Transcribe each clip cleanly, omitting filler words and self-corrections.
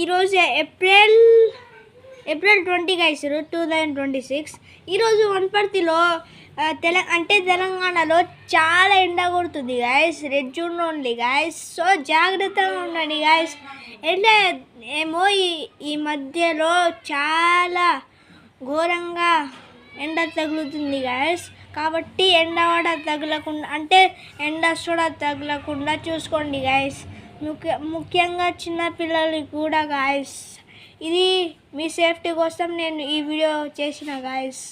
ఈరోజు April 20 guys 2026. ఈరోజు వనపర్తిలో తెలంగాణలో చాలా ఎండ కొడుతుంది guys. Red zone only guys. So జాగ్రత్తగా ఉండండి గైస్. ఎండ ఏమో ఈ మధ్యలో చాలా ఘోరంగా ఎండ తగులుతుంది గైస్. కాబట్టి ఎండ కూడా తగలకుండా ఎండ కూడా తగలకుండా చూసుకోండి గైస్. ముఖ్యంగా చిన్నపిల్లలకి కూడా గైస్. ఇది మీ సేఫ్టీ కోసం నేను ఈ వీడియో చేసిన గైస్.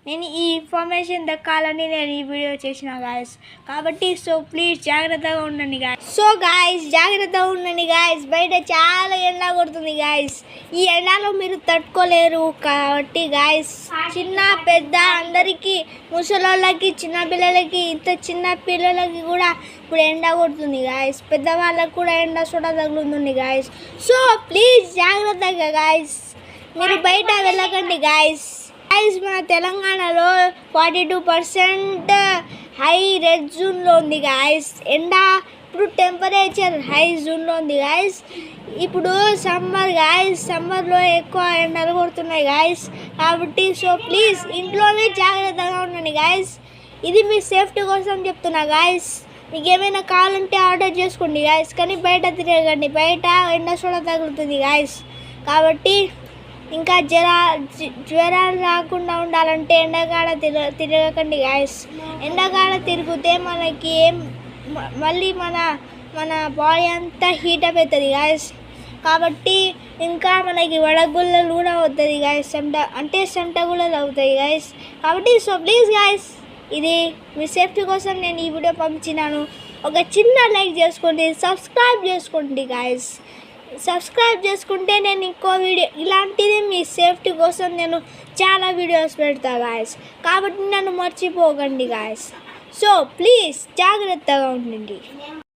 నేను ఈ ఇన్ఫర్మేషన్ దక్కాలని నేను ఈ వీడియో చేసిన గైస్. కాబట్టి సో ప్లీజ్ జాగ్రత్తగా ఉండండి గైస్. సో గైస్ జాగ్రత్తగా ఉండండి గైస్. బయట చాలా ఎండ కొడుతుంది గైస్. ఈ ఎండలో మీరు తట్టుకోలేరు. కాబట్టి గైస్ చిన్న పెద్ద అందరికీ, ముసలోళ్ళకి, చిన్నపిల్లలకి, చిన్న పిల్లలకి కూడా ఇప్పుడు ఎండ కొడుతుంది గైస్. పెద్దవాళ్ళకి కూడా ఎండ కూడా తగులుతుంది గైస్. సో ప్లీజ్ జాగ్రత్తగా గైస్. మీరు బయట వెళ్ళకండి గైస్. మన తెలంగాణలో 42% హై రెడ్ జోన్లో ఉంది గైస్. ఎండ ఇప్పుడు టెంపరేచర్ హై జోన్లో ఉంది గైస్. ఇప్పుడు సమ్మర్ గైస్. సమ్మర్లో ఎక్కువ ఎండలు కొడుతున్నాయి గైస్. కాబట్టి సో ప్లీజ్ ఇంట్లోనే జాగ్రత్తగా ఉండండి గైస్. ఇది మీ సేఫ్టీ కోసం చెప్తున్నా గైస్. మీకు ఏమైనా కావాలంటే ఆర్డర్ చేసుకోండి గైస్. కానీ బయట తిరగండి. బయట ఎండ కూడా తగులుతుంది గైస్. కాబట్టి ఇంకా జ్వరాలు రాకుండా ఉండాలంటే ఎండాకాల తిరగకండి గైస్. ఎండాకాల తిరిగితే మనకి మళ్ళీ మన బాడీ అంతా హీటప్ అవుతుంది గైస్. కాబట్టి ఇంకా మనకి వడగుల్లలు కూడా అవుతుంది గైస్. చెమట కూడా అవుతాయి గైస్. కాబట్టి సో ప్లీజ్ గైస్, ఇది మీ సేఫ్టీ కోసం నేను ఈ వీడియో పంపించినాను. ఒక చిన్న లైక్ చేసుకోండి, సబ్స్క్రైబ్ చేసుకోండి గైస్. సబ్స్క్రైబ్ చేసుకుంటే నేను ఇంకో వీడియో ఇలాంటిది మీ సేఫ్టీ కోసం నేను చాలా వీడియోస్ పెడతా గాయస్. కాబట్టి నన్ను మర్చిపోకండి గాయస్. సో ప్లీజ్ జాగ్రత్తగా ఉండండి.